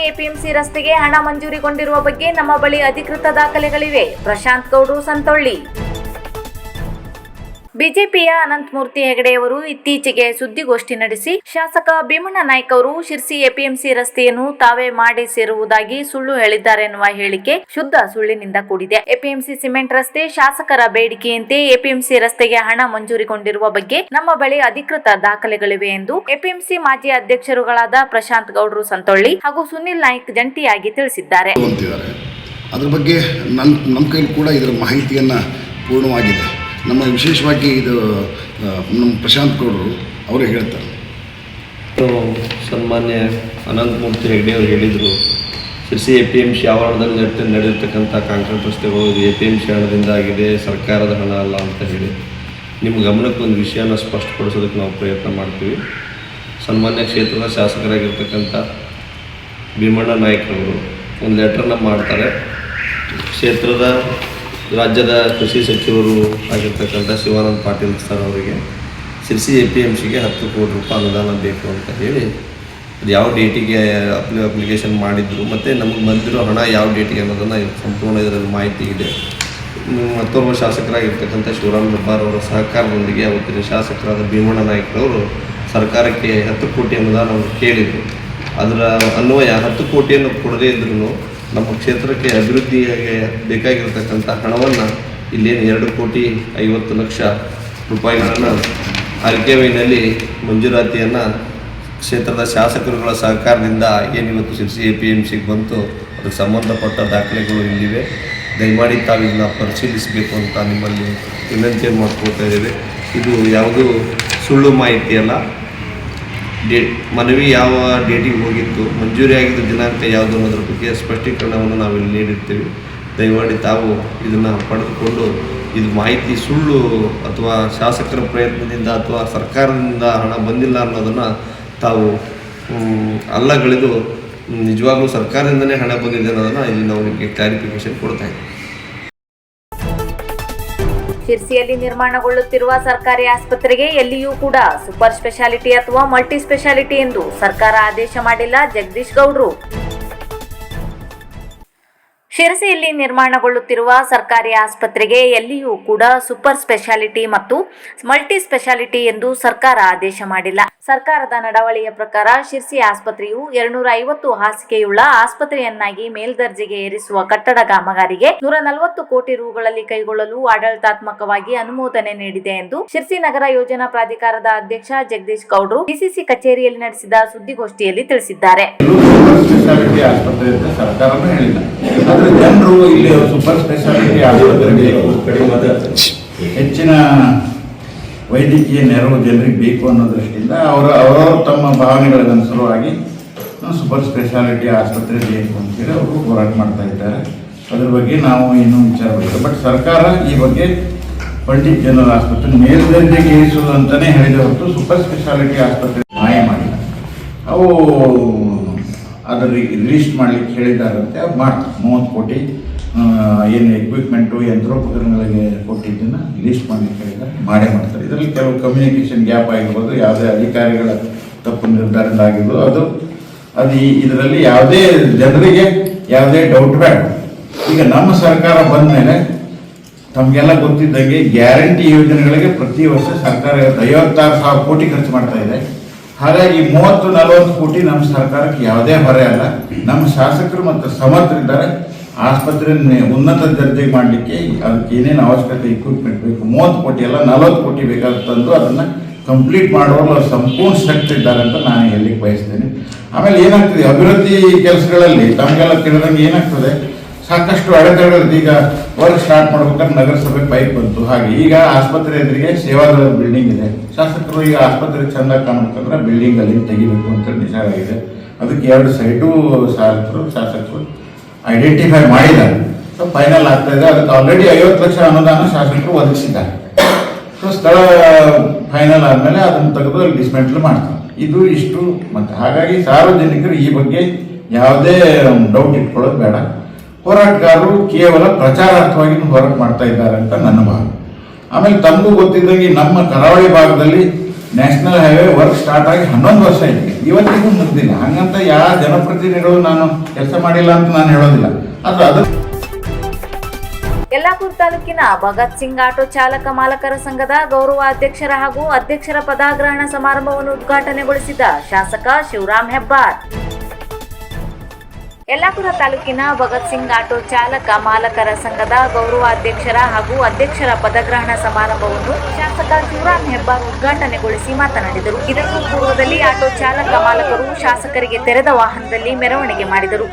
APMC ರಸ್ತೆಗೆ ಹಣ ಮಂಜೂರಿಗೊಂಡಿರುವ ಬಗ್ಗೆ ನಮ್ಮ ಬಳಿ ಅಧಿಕೃತ ದಾಖಲೆಗಳಿವೆ. ಪ್ರಶಾಂತ್ ಗೌಡ್ರು ಸಂತೊಳ್ಳಿ. ಬಿಜೆಪಿಯ ಅನಂತಮೂರ್ತಿ ಹೆಗಡೆಯವರು ಇತ್ತೀಚೆಗೆ ಸುದ್ದಿಗೋಷ್ಠಿ ನಡೆಸಿ ಶಾಸಕ ಭೀಮಣ್ಣ ನಾಯ್ಕ ಅವರು ಶಿರ್ಸಿ ಎಪಿಎಂಸಿ ರಸ್ತೆಯನ್ನು ತಾವೇ ಮಾಡಿಸಿರುವುದಾಗಿ ಸುಳ್ಳು ಹೇಳಿದ್ದಾರೆ ಎನ್ನುವ ಹೇಳಿಕೆ ಶುದ್ಧ ಸುಳ್ಳಿನಿಂದ ಕೂಡಿದೆ. ಎಪಿಎಂಸಿ ಸಿಮೆಂಟ್ ರಸ್ತೆ ಶಾಸಕರ ಬೇಡಿಕೆಯಂತೆ ಎಪಿಎಂಸಿ ರಸ್ತೆಗೆ ಹಣ ಮಂಜೂರಿಗೊಂಡಿರುವ ಬಗ್ಗೆ ನಮ್ಮ ಬಳಿ ಅಧಿಕೃತ ದಾಖಲೆಗಳಿವೆ ಎಂದು ಎಪಿಎಂಸಿ ಮಾಜಿ ಅಧ್ಯಕ್ಷರುಗಳಾದ ಪ್ರಶಾಂತ್ ಗೌಡ್ರು ಸಂತೊಳ್ಳಿ ಹಾಗೂ ಸುನಿಲ್ ನಾಯ್ಕ್ ಜಂಟಿಯಾಗಿ ತಿಳಿಸಿದ್ದಾರೆ. ಅದರ ಬಗ್ಗೆ ನಮ್ಮ ಕೈಲಿ ಕೂಡ ಇದರ ಮಾಹಿತಿಯನ್ನು ಪೂರ್ಣವಾಗಿದೆ. ನಮ್ಮ ವಿಶೇಷವಾಗಿ ಇದು ನಮ್ಮ ಪ್ರಶಾಂತ್ ಗೌಡರು ಅವರೇ ಹೇಳ್ತಾರೆ. ಸನ್ಮಾನ್ಯ ಅನಂತಮೂರ್ತಿ ಹೆಗಡೆ ಅವರು ಹೇಳಿದರು, ಶಿರ್ಸಿ ಎಪಿಎಂಸಿ ಆವರಣದಲ್ಲಿ ನಡೆದಿರ್ತಕ್ಕಂಥ ಕಾಂಕ್ರೀಟ್ ರಸ್ತೆಗಳು ಇದು ಎಪಿಎಂಸಿ ಹಣದಿಂದ ಆಗಿದೆ, ಸರ್ಕಾರದ ಹಣ ಅಲ್ಲ ಅಂತ ಹೇಳಿ ನಿಮ್ಮ ಗಮನಕ್ಕೆ ಒಂದು ವಿಷಯನ ಸ್ಪಷ್ಟಪಡಿಸೋದಕ್ಕೆ ನಾವು ಪ್ರಯತ್ನ ಮಾಡ್ತೀವಿ. ಸನ್ಮಾನ್ಯ ಕ್ಷೇತ್ರದ ಶಾಸಕರಾಗಿರ್ತಕ್ಕಂಥ ಭೀಮಣ್ಣ ನಾಯ್ಕರವರು ಒಂದು ಲೆಟ್ರನ್ನ ಮಾಡ್ತಾರೆ. ಕ್ಷೇತ್ರದ ರಾಜ್ಯದ ಕೃಷಿ ಸಚಿವರು ಆಗಿರ್ತಕ್ಕಂಥ ಶಿವಾನಂದ ಪಾಟೀಲ್ ಸರ್ ಅವರಿಗೆ ಶಿರ್ಸಿ ಎಪಿಎಂಸಿಗೆ 10 ಕೋಟಿ ರೂಪಾಯಿ ಅನುದಾನ ಬೇಕು ಅಂತ ಹೇಳಿ ಅದು ಯಾವ ಡೇಟಿಗೆ ಅಪ್ಲಿಕೇಶನ್ ಮಾಡಿದ್ರು ಮತ್ತು ನಮಗೆ ಬಂದಿರೋ ಹಣ ಯಾವ ಡೇಟಿಗೆ ಅನ್ನೋದನ್ನು ಸಂಪೂರ್ಣ ಇದರಲ್ಲಿ ಮಾಹಿತಿ ಇದೆ. ಮತ್ತೋರ್ವ ಶಾಸಕರಾಗಿರ್ತಕ್ಕಂಥ ಶಿವರಾಮ್ ಹೆಬ್ಬಾರ್ ಅವರ ಸಹಕಾರದೊಂದಿಗೆ ಅವತ್ತಿನ ಶಾಸಕರಾದ ಭೀಮಣ್ಣ ನಾಯ್ಕರವರು ಸರ್ಕಾರಕ್ಕೆ 10 ಕೋಟಿ ಅನುದಾನವನ್ನು ಕೇಳಿದರು. ಅದರ ಅನ್ವಯ 10 ಕೋಟಿಯನ್ನು ಕೊಡದೇ ಇದ್ರೂ ನಮ್ಮ ಕ್ಷೇತ್ರಕ್ಕೆ ಅಭಿವೃದ್ಧಿಗೆ ಬೇಕಾಗಿರತಕ್ಕಂಥ ಹಣವನ್ನು ಇಲ್ಲೇನು 2,50,00,000 ರೂಪಾಯಿಗಳನ್ನು ಆರ್ಕೆವೈನಲ್ಲಿ ಮಂಜೂರಾತಿಯನ್ನು ಕ್ಷೇತ್ರದ ಶಾಸಕರುಗಳ ಸಹಕಾರದಿಂದ ಏನಿವತ್ತು ಶಿರ್ಸಿ ಎಪಿಎಂಸಿಗೆ ಬಂತು ಅದಕ್ಕೆ ಸಂಬಂಧಪಟ್ಟ ದಾಖಲೆಗಳು ಇಲ್ಲಿವೆ. ದಯಮಾಡಿ ತಾವು ಇದನ್ನು ಪರಿಶೀಲಿಸಬೇಕು ಅಂತ ನಿಮ್ಮಲ್ಲಿ ವಿನಂತಿಯನ್ನು ಮಾಡ್ಕೊಳ್ತಾ ಇದ್ದೇವೆ. ಇದು ಯಾವುದೂ ಸುಳ್ಳು ಮಾಹಿತಿ ಅಲ್ಲ. ಮನವಿ ಯಾವ ಡೇಟಿಗೆ ಹೋಗಿತ್ತು, ಮಂಜೂರಿ ಆಗಿದ್ದ ದಿನಾಂಕ ಯಾವುದು ಅನ್ನೋದ್ರ ಬಗ್ಗೆ ಸ್ಪಷ್ಟೀಕರಣವನ್ನು ನಾವಿಲ್ಲಿ ನೀಡಿರ್ತೀವಿ. ದಯಮಾಡಿ ತಾವು ಇದನ್ನು ಪಡೆದುಕೊಂಡು ಇದು ಮಾಹಿತಿ ಸುಳ್ಳು ಅಥವಾ ಶಾಸಕರ ಪ್ರಯತ್ನದಿಂದ ಅಥವಾ ಸರ್ಕಾರದಿಂದ ಹಣ ಬಂದಿಲ್ಲ ಅನ್ನೋದನ್ನು ತಾವು ಅಲ್ಲಗಳೆದು ನಿಜವಾಗ್ಲೂ ಸರ್ಕಾರದಿಂದನೇ ಹಣ ಬಂದಿದೆ ಅನ್ನೋದನ್ನು ಇಲ್ಲಿ ನಾವು ನಿಮಗೆ ಕ್ಲಾರಿಫಿಕೇಶನ್ ಕೊಡ್ತಾ ಇದ್ದೀವಿ. ಶಿರ್ಸಿಯಲ್ಲಿ ನಿರ್ಮಾಣಗೊಳ್ಳುತ್ತಿರುವ ಸರ್ಕಾರಿ ಆಸ್ಪತ್ರೆಗೆ ಎಲ್ಲಿಯೂ ಕೂಡ ಸೂಪರ್ ಸ್ಪೆಷಾಲಿಟಿ ಅಥವಾ ಮಲ್ಟಿ ಸ್ಪೆಷಾಲಿಟಿ ಎಂದು ಸರ್ಕಾರ ಆದೇಶ ಮಾಡಿಲ್ಲ. ಜಗದೀಶ್ ಗೌಡ್ರು. ಶಿರಸಿಯಲ್ಲಿ ನಿರ್ಮಾಣಗೊಳ್ಳುತ್ತಿರುವ ಸರ್ಕಾರಿ ಆಸ್ಪತ್ರೆಗೆ ಎಲ್ಲಿಯೂ ಕೂಡ ಸೂಪರ್ ಸ್ಪೆಷಾಲಿಟಿ ಮತ್ತು ಮಲ್ಟಿ ಸ್ಪೆಷಾಲಿಟಿ ಎಂದು ಸರ್ಕಾರ ಆದೇಶ ಮಾಡಿಲ್ಲ. ಸರ್ಕಾರದ ನಡವಳಿಯ ಪ್ರಕಾರ ಶಿರ್ಸಿ ಆಸ್ಪತ್ರೆಯು 250 ಹಾಸಿಗೆಯುಳ್ಳ ಆಸ್ಪತ್ರೆಯನ್ನಾಗಿ ಮೇಲ್ದರ್ಜೆಗೆ ಏರಿಸುವ ಕಟ್ಟಡ ಕಾಮಗಾರಿಗೆ 140 ಕೋಟಿ ರುಗಳಲ್ಲಿ ಕೈಗೊಳ್ಳಲು ಆಡಳಿತಾತ್ಮಕವಾಗಿ ಅನುಮೋದನೆ ನೀಡಿದೆ ಎಂದು ಶಿರ್ಸಿ ನಗರ ಯೋಜನಾ ಪ್ರಾಧಿಕಾರದ ಅಧ್ಯಕ್ಷ ಜಗದೀಶ್ ಗೌಡ್ರು ಡಿಸಿಸಿ ಕಚೇರಿಯಲ್ಲಿ ನಡೆಸಿದ ಸುದ್ದಿಗೋಷ್ಠಿಯಲ್ಲಿ ತಿಳಿಸಿದ್ದಾರೆ. ಜನರು ಇಲ್ಲಿ ಸೂಪರ್ ಸ್ಪೆಷಾಲಿಟಿ ಆಸ್ಪತ್ರೆಗೆ ಹೆಚ್ಚಿನ ವೈದ್ಯಕೀಯ ನೆರವು ಜನರಿಗೆ ಬೇಕು ಅನ್ನೋ ದೃಷ್ಟಿಯಿಂದ ಅವರವರು ತಮ್ಮ ಭಾವನೆಗಳಿಗೆ ಅನುಸಾರವಾಗಿ ಸೂಪರ್ ಸ್ಪೆಷಾಲಿಟಿ ಆಸ್ಪತ್ರೆ ಬೇಕು ಅಂತೇಳಿ ಅವರು ಹೋರಾಟ ಮಾಡ್ತಾ ಇದ್ದಾರೆ. ಅದ್ರ ಬಗ್ಗೆ ನಾವು ಇನ್ನೂ ವಿಚಾರ ಮಾಡಿಲ್ಲ. ಬಟ್ ಸರ್ಕಾರ ಈ ಬಗ್ಗೆ ಪಂಡಿತ್ ಜನರಲ್ ಆಸ್ಪತ್ರೆ ಮೇಲ್ದರ್ಜೆಗೆ ಏರಿಸುವುದು ಅಂತಲೇ ಹೇಳಿದ ಹೊರತು ಸೂಪರ್ ಸ್ಪೆಷಾಲಿಟಿ ಆಸ್ಪತ್ರೆ ಮಾಯ ಮಾಡಿಲ್ಲ. ಅವು ಅದರ ಲಿಸ್ಟ್ ಮಾಡಲಿಕ್ಕೆ ಹೇಳಿದ್ದಾರಂತೆ. ಅದು ಮಾಡ್ತಾರೆ. 30 ಕೋಟಿ ಏನು ಎಕ್ವಿಪ್ಮೆಂಟು ಯಂತ್ರೋಪಕರಣಗಳಿಗೆ ಕೊಟ್ಟಿದ್ದನ್ನು ಲಿಸ್ಟ್ ಮಾಡಲಿಕ್ಕೆ ಹೇಳಿದ್ದಾರೆ, ಮಾಡೇ ಮಾಡ್ತಾರೆ. ಇದರಲ್ಲಿ ಕೆಲವು ಕಮ್ಯುನಿಕೇಷನ್ ಗ್ಯಾಪ್ ಆಗಿರ್ಬೋದು, ಯಾವುದೇ ಅಧಿಕಾರಿಗಳ ತಪ್ಪು ನಿರ್ಧಾರದಿಂದ ಆಗಿರ್ಬೋದು, ಅದು ಇದರಲ್ಲಿ ಯಾವುದೇ ಜನರಿಗೆ ಯಾವುದೇ ಡೌಟ್ ಬೇಡ. ಈಗ ನಮ್ಮ ಸರ್ಕಾರ ಬಂದ ಮೇಲೆ ತಮಗೆಲ್ಲ ಗೊತ್ತಿದ್ದಂಗೆ ಗ್ಯಾರಂಟಿ ಯೋಜನೆಗಳಿಗೆ ಪ್ರತಿ ವರ್ಷ ಸರ್ಕಾರ 56,000 ಕೋಟಿ ಖರ್ಚು ಮಾಡ್ತಾ ಇದೆ. ಹಾಗಾಗಿ 30-40 ಕೋಟಿ ನಮ್ಮ ಸರ್ಕಾರಕ್ಕೆ ಯಾವುದೇ ಹೊರೆ ಅಲ್ಲ. ನಮ್ಮ ಶಾಸಕರು ಮತ್ತು ಸಮರ್ಥರಿದ್ದಾರೆ. ಆಸ್ಪತ್ರೆ ಉನ್ನತ ದರ್ಜೆಗೆ ಮಾಡಲಿಕ್ಕೆ ಅದಕ್ಕೆ ಏನೇನು ಅವಶ್ಯಕತೆ ಇಕ್ವಿಪ್ಮೆಂಟ್ ಬೇಕು 30 ಕೋಟಿ ಅಲ್ಲ 40 ಕೋಟಿ ಬೇಕಾದ ತಂದು ಅದನ್ನು ಕಂಪ್ಲೀಟ್ ಮಾಡುವಲ್ಲಿ ಸಂಪೂರ್ಣ ಶಕ್ತಿ ಇದ್ದಾರೆ ಅಂತ ನಾನು ಹೇಳಲಿಕ್ಕೆ ಬಯಸ್ತೇನೆ. ಆಮೇಲೆ ಏನಾಗ್ತದೆ, ಅಭಿವೃದ್ಧಿ ಕೆಲಸಗಳಲ್ಲಿ ತಮಗೆಲ್ಲ ತಿಳಿದಂಗೆ ಏನಾಗ್ತದೆ, ಸಾಕಷ್ಟು ಅಡೆತಡೆಗಳು. ಈಗ ವರ್ಕ್ ಸ್ಟಾರ್ಟ್ ಮಾಡ್ಬೇಕಾದ್ರೆ ನಗರಸಭೆ ಪೈಪ್ ಬಂತು. ಹಾಗೆ ಈಗ ಆಸ್ಪತ್ರೆ ಎದುರಿಗೆ ಸೇವಾದಳ ಬಿಲ್ಡಿಂಗ್ ಇದೆ. ಶಾಸಕರು ಈಗ ಆಸ್ಪತ್ರೆ ಚೆಂದ ಕಾಣಬೇಕಂದ್ರೆ ಬಿಲ್ಡಿಂಗ್ ಅಲ್ಲಿ ತೆಗಿಬೇಕು ಅಂತ ವಿಚಾರ ಆಗಿದೆ. ಅದಕ್ಕೆ 2 ಸೈಟು ಶಾಸಕರು ಐಡೆಂಟಿಫೈ ಮಾಡಿದ್ದಾರೆ. ಸೊ ಫೈನಲ್ ಆಗ್ತಾ ಇದೆ. ಅದಕ್ಕೆ ಆಲ್ರೆಡಿ 50 ಲಕ್ಷ ಅನುದಾನ ಶಾಸಕರು ಒದಗಿಸಿದ್ದಾರೆ. ಸೊ ಸ್ಥಳ ಫೈನಲ್ ಆದಮೇಲೆ ಅದನ್ನು ತೆಗೆದು ಅಲ್ಲಿ ಡಿಸ್ಮೆಂಟಲ್ ಮಾಡ್ತಾರೆ. ಇದು ಇಷ್ಟು ಮತ್ತು ಹಾಗಾಗಿ ಸಾರ್ವಜನಿಕರು ಈ ಬಗ್ಗೆ ಯಾವುದೇ ಡೌಟ್ ಇಟ್ಕೊಳ್ಳೋದು ಬೇಡ. ಹೋರಾಟಗಾರರು ಕೇವಲ ಪ್ರಚಾರಾರ್ಥವಾಗಿ ಹೋರಾಟ ಮಾಡ್ತಾ ಇದ್ದಾರೆ ಅಂತ ನನ್ನ ಭಾವನೆ. ಆಮೇಲೆ ತಮಗೂ ಗೊತ್ತಿದ್ದಂಗೆ ನಮ್ಮ ಕರಾವಳಿ ಭಾಗದಲ್ಲಿ ನ್ಯಾಷನಲ್ ಹೈವೇ ವರ್ಕ್ ಸ್ಟಾರ್ಟ್ ಆಗಿ 11 ವರ್ಷ ಆಯ್ತು, ಇವತ್ತಿಗೂ ಮುಗ್ದಿಲ್ಲ. ಹಂಗಂತ ಯಾವ ಜನಪ್ರತಿನಿಧಿಗಳು ನಾನು ಕೆಲಸ ಮಾಡಿಲ್ಲ ಅಂತ ನಾನು ಹೇಳೋದಿಲ್ಲ. ಅದು ಯಲ್ಲಾಪುರ ತಾಲೂಕಿನ ಭಗತ್ ಸಿಂಗ್ ಆಟೋ ಚಾಲಕ ಮಾಲಕರ ಸಂಘದ ಗೌರವ ಅಧ್ಯಕ್ಷರ ಹಾಗೂ ಅಧ್ಯಕ್ಷರ ಪದಗ್ರಹಣ ಸಮಾರಂಭವನ್ನು ಉದ್ಘಾಟನೆಗೊಳಿಸಿದ ಶಾಸಕ ಶಿವರಾಮ್ ಹೆಬ್ಬಾರ್. ಯಲ್ಲಾಪುರ ತಾಲೂಕಿನ ಭಗತ್ ಸಿಂಗ್ ಆಟೋ ಚಾಲಕ ಮಾಲಕರ ಸಂಘದ ಗೌರವ ಅಧ್ಯಕ್ಷರ ಹಾಗೂ ಅಧ್ಯಕ್ಷರ ಪದಗ್ರಹಣ ಸಮಾರಂಭವನ್ನು ಶಾಸಕ ಶಿವರಾಮ್ ಹೆಬ್ಬಾರ್ ಉದ್ಘಾಟನೆಗೊಳಿಸಿ ಮಾತನಾಡಿದರು. ಇದಕ್ಕೂ ಪೂರ್ವದಲ್ಲಿ ಆಟೋ ಚಾಲಕ ಮಾಲಕರು ಶಾಸಕರಿಗೆ ತೆರೆದ ವಾಹನದಲ್ಲಿ ಮೆರವಣಿಗೆ ಮಾಡಿದರು.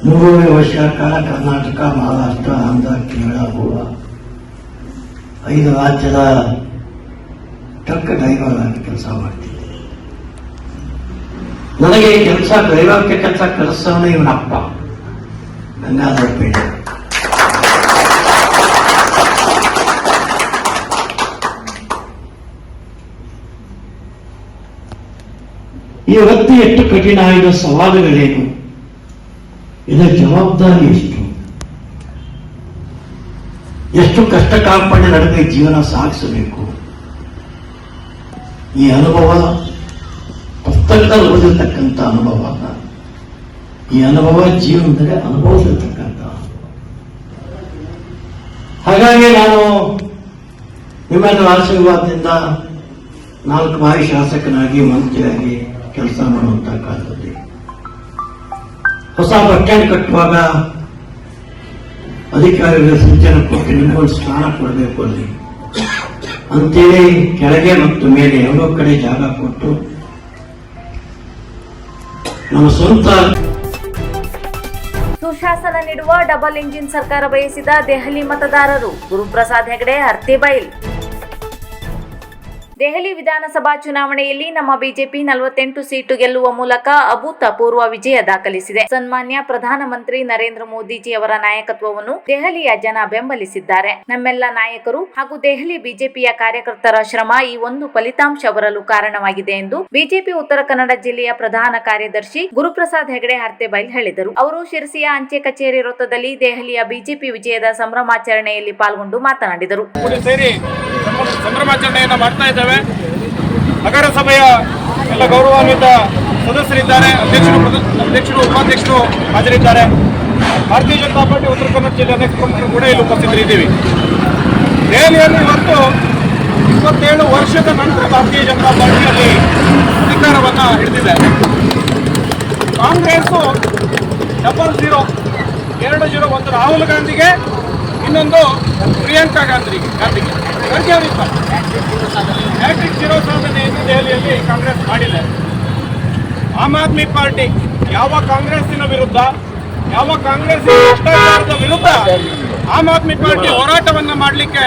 ಮೂರೂವರೆ ವರ್ಷ ಕಾಲ ಕರ್ನಾಟಕ, ಮಹಾರಾಷ್ಟ್ರ, ಆಂಧ್ರ, ಕೇರಳ, ಗೋವಾ 5 ರಾಜ್ಯದ ಟ್ರಕ್ ಡ್ರೈವರ್ ಆಗಿ ಕೆಲಸ ಮಾಡ್ತಿದ್ದೆ. ನನಗೆ ಡ್ರೈವರ್ಗೆ ಕೆಲಸ ಕಲಿಸೋನು ಇವನಪ್ಪ ಗಂಗಾಧರ ಪೇಟೆ. ಈ ವೃತ್ತಿ ಎಷ್ಟು ಕಠಿಣ, ಇದರ ಸವಾಲುಗಳೇನು, ಇದರ ಜವಾಬ್ದಾರಿ ಎಷ್ಟು ಕಷ್ಟ ಕಾರ್ಪಣ್ಯ ನಡುವೆ ಜೀವನ ಸಾಗಿಸಬೇಕು. ಈ ಅನುಭವ ಪುಸ್ತಕದಲ್ಲಿ ಓದಿರ್ತಕ್ಕಂಥ ಅನುಭವ ಅಲ್ಲ, ಈ ಅನುಭವ ಜೀವನದಲ್ಲಿ ಅನುಭವಿಸಿರ್ತಕ್ಕಂಥ. ಹಾಗಾಗಿ ನಾನು ನಿಮ್ಮೆಲ್ಲರ ಆಶೀರ್ವಾದದಿಂದ 4 ಬಾರಿ ಶಾಸಕನಾಗಿ ಮಂತ್ರಿಯಾಗಿ ಕೆಲಸ ಮಾಡುವಂತ ಕಾಲದಲ್ಲಿ ಹೊಸ ಬಸ್ ಸ್ಟ್ಯಾಂಡ್ ಕಟ್ಟುವಾಗ ಅಧಿಕಾರಿಗಳ ಸೂಚನೆ ಕೊಟ್ಟು ನಿಮಗೊಂದು ಸ್ಥಾನ ಕೊಡಬೇಕು ಅಲ್ಲಿ ಅಂತೇಳಿ ಕೆಳಗೆ ಮತ್ತು ಮೇಲೆ ಎರಡೂ ಕಡೆ ಜಾಗ ಕೊಟ್ಟು ನಮ್ಮ ಸ್ವಂತ ಸುಶಾಸನ ನೀಡುವ ಡಬಲ್ ಇಂಜಿನ್ ಸರ್ಕಾರ ಬಯಸಿದ ದೆಹಲಿ ಮತದಾರರು. ಗುರುಪ್ರಸಾದ್ ಹೆಗಡೆ, ಹರ್ತಿಬೈಲ್. ದೆಹಲಿ ವಿಧಾನಸಭಾ ಚುನಾವಣೆಯಲ್ಲಿ ನಮ್ಮ ಬಿಜೆಪಿ 48 ಸೀಟು ಗೆಲ್ಲುವ ಮೂಲಕ ಅಭೂತಪೂರ್ವ ವಿಜಯ ದಾಖಲಿಸಿದೆ. ಸನ್ಮಾನ್ಯ ಪ್ರಧಾನಮಂತ್ರಿ ನರೇಂದ್ರ ಮೋದಿಜಿಯವರ ನಾಯಕತ್ವವನ್ನು ದೆಹಲಿಯ ಜನ ಬೆಂಬಲಿಸಿದ್ದಾರೆ. ನಮ್ಮೆಲ್ಲ ನಾಯಕರು ಹಾಗೂ ದೆಹಲಿ ಬಿಜೆಪಿಯ ಕಾರ್ಯಕರ್ತರ ಶ್ರಮ ಈ ಒಂದು ಫಲಿತಾಂಶ ಬರಲು ಕಾರಣವಾಗಿದೆ ಎಂದು ಬಿಜೆಪಿ ಉತ್ತರ ಕನ್ನಡ ಜಿಲ್ಲೆಯ ಪ್ರಧಾನ ಕಾರ್ಯದರ್ಶಿ ಗುರುಪ್ರಸಾದ್ ಹೆಗಡೆ ಹರ್ತೆಬೈಲ್ ಹೇಳಿದರು. ಅವರು ಶಿರಸಿಯ ಅಂಚೆ ಕಚೇರಿ ವೃತ್ತದಲ್ಲಿ ದೆಹಲಿಯ ಬಿಜೆಪಿ ವಿಜಯದ ಸಂಭ್ರಮಾಚರಣೆಯಲ್ಲಿ ಪಾಲ್ಗೊಂಡು ಮಾತನಾಡಿದರು. ಸಂಭ್ರಮಾಚರಣೆಯನ್ನು ಮಾಡ್ತಾ ಇದ್ದೇವೆ. ನಗರಸಭೆಯ ಎಲ್ಲ ಗೌರವಾನ್ವಿತ ಸದಸ್ಯರಿದ್ದಾರೆ, ಅಧ್ಯಕ್ಷರು ಉಪಾಧ್ಯಕ್ಷರು ಹಾಜರಿದ್ದಾರೆ. ಭಾರತೀಯ ಜನತಾ ಪಾರ್ಟಿ ಉತ್ತರ ಕನ್ನಡ ಜಿಲ್ಲೆ ಅನೇಕ ಪ್ರಮುಖರು ಕೂಡ ಇಲ್ಲಿ ಉಪಸ್ಥಿತರಿದ್ದೀವಿ. ದೆಹಲಿಯಲ್ಲಿ ಇವತ್ತು 27 ವರ್ಷದ ನಂತರ ಭಾರತೀಯ ಜನತಾ ಪಾರ್ಟಿಯಲ್ಲಿ ಅಧಿಕಾರವನ್ನು ಹಿಡಿದಿದೆ. ಕಾಂಗ್ರೆಸ್ಸು 0-0 ಒಂದು ರಾಹುಲ್ ಗಾಂಧಿಗೆ, ಇನ್ನೊಂದು ಪ್ರಿಯಾಂಕಾ ಖರ್ಗೆ ಅವರಿದ್ದಾರೆ. ಹ್ಯಾಟ್ರಿಕ್ 0 ಸಾಧನೆಯನ್ನು ದೆಹಲಿಯಲ್ಲಿ ಕಾಂಗ್ರೆಸ್ ಮಾಡಿದೆ. ಆಮ್ ಆದ್ಮಿ ಪಾರ್ಟಿ ಯಾವ ಕಾಂಗ್ರೆಸ್ಸಿನ ವಿರುದ್ಧ, ಯಾವ ಕಾಂಗ್ರೆಸ್ ಭ್ರಷ್ಟಾಚಾರದ ವಿರುದ್ಧ ಆಮ್ ಆದ್ಮಿ ಪಾರ್ಟಿ ಹೋರಾಟವನ್ನ ಮಾಡಲಿಕ್ಕೆ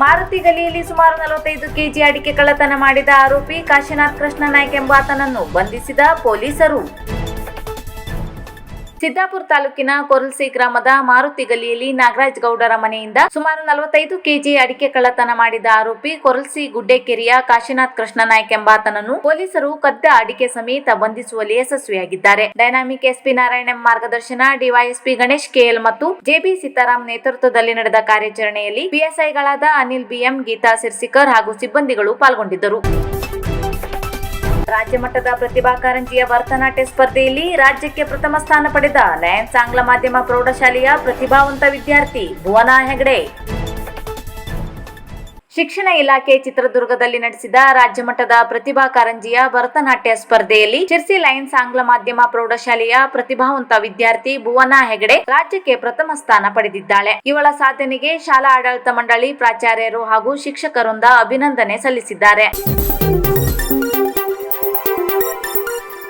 ಮಾರುತಿ ಗಲಿಯಲ್ಲಿ ಸುಮಾರು 45 ಕೆಜಿ ಅಡಿಕೆ ಕಳ್ಳತನ ಮಾಡಿದ ಆರೋಪಿ ಕಾಶಿನಾಥ್ ಕೃಷ್ಣ ನಾಯ್ಕ್ ಎಂಬಾತನನ್ನು ಬಂಧಿಸಿದ ಪೊಲೀಸರು. ಸಿದ್ದಾಪುರ ತಾಲೂಕಿನ ಕೊರಲ್ಸಿ ಗ್ರಾಮದ ಮಾರುತಿ ಗಲಿಯಲ್ಲಿ ನಾಗರಾಜ್ ಗೌಡರ ಮನೆಯಿಂದ ಸುಮಾರು 45 ಕೆಜಿ ಅಡಿಕೆ ಕಳ್ಳತನ ಮಾಡಿದ ಆರೋಪಿ ಕೊರಲ್ಸಿ ಗುಡ್ಡೆಕೆರೆಯ ಕಾಶಿನಾಥ್ ಕೃಷ್ಣ ನಾಯ್ಕ್ ಎಂಬಾತನನ್ನು ಪೊಲೀಸರು ಕದ್ದ ಅಡಿಕೆ ಸಮೇತ ಬಂಧಿಸುವಲ್ಲಿ ಯಶಸ್ವಿಯಾಗಿದ್ದಾರೆ. ಡೈನಾಮಿಕ್ ಎಸ್ಪಿ ನಾರಾಯಣ ಎಂ ಮಾರ್ಗದರ್ಶನ, ಡಿವೈಎಸ್ಪಿ ಗಣೇಶ್ ಕೆಎಲ್ ಮತ್ತು ಜೆಬಿ ಸೀತಾರಾಮ್ ನೇತೃತ್ವದಲ್ಲಿ ನಡೆದ ಕಾರ್ಯಾಚರಣೆಯಲ್ಲಿ ಪಿಎಸ್ಐಗಳಾದ ಅನಿಲ್ ಬಿಎಂ, ಗೀತಾ ಸಿರ್ಸಿಕರ್ ಹಾಗೂ ಸಿಬ್ಬಂದಿಗಳು ಪಾಲ್ಗೊಂಡಿದ್ದರು. ರಾಜ್ಯ ಮಟ್ಟದ ಪ್ರತಿಭಾ ಕಾರಂಜಿಯ ಭರತನಾಟ್ಯ ಸ್ಪರ್ಧೆಯಲ್ಲಿ ರಾಜ್ಯಕ್ಕೆ ಪ್ರಥಮ ಸ್ಥಾನ ಪಡೆದ ಲಯನ್ಸ್ ಆಂಗ್ಲ ಮಾಧ್ಯಮ ಪ್ರೌಢಶಾಲೆಯ ಪ್ರತಿಭಾವಂತ ವಿದ್ಯಾರ್ಥಿ ಭುವನಾ ಹೆಗಡೆ. ಶಿಕ್ಷಣ ಇಲಾಖೆ ಚಿತ್ರದುರ್ಗದಲ್ಲಿ ನಡೆಸಿದ ರಾಜ್ಯ ಮಟ್ಟದ ಪ್ರತಿಭಾ ಕಾರಂಜಿಯ ಭರತನಾಟ್ಯ ಸ್ಪರ್ಧೆಯಲ್ಲಿ ಶಿರ್ಸಿ ಲಯನ್ಸ್ ಆಂಗ್ಲ ಮಾಧ್ಯಮ ಪ್ರೌಢಶಾಲೆಯ ಪ್ರತಿಭಾವಂತ ವಿದ್ಯಾರ್ಥಿ ಭುವನಾ ಹೆಗಡೆ ರಾಜ್ಯಕ್ಕೆ ಪ್ರಥಮ ಸ್ಥಾನ ಪಡೆದಿದ್ದಾಳೆ. ಇವಳ ಸಾಧನೆಗೆ ಶಾಲಾ ಆಡಳಿತ ಮಂಡಳಿ, ಪ್ರಾಚಾರ್ಯರು ಹಾಗೂ ಶಿಕ್ಷಕರಿಂದ ಅಭಿನಂದನೆ ಸಲ್ಲಿಸಿದ್ದಾರೆ.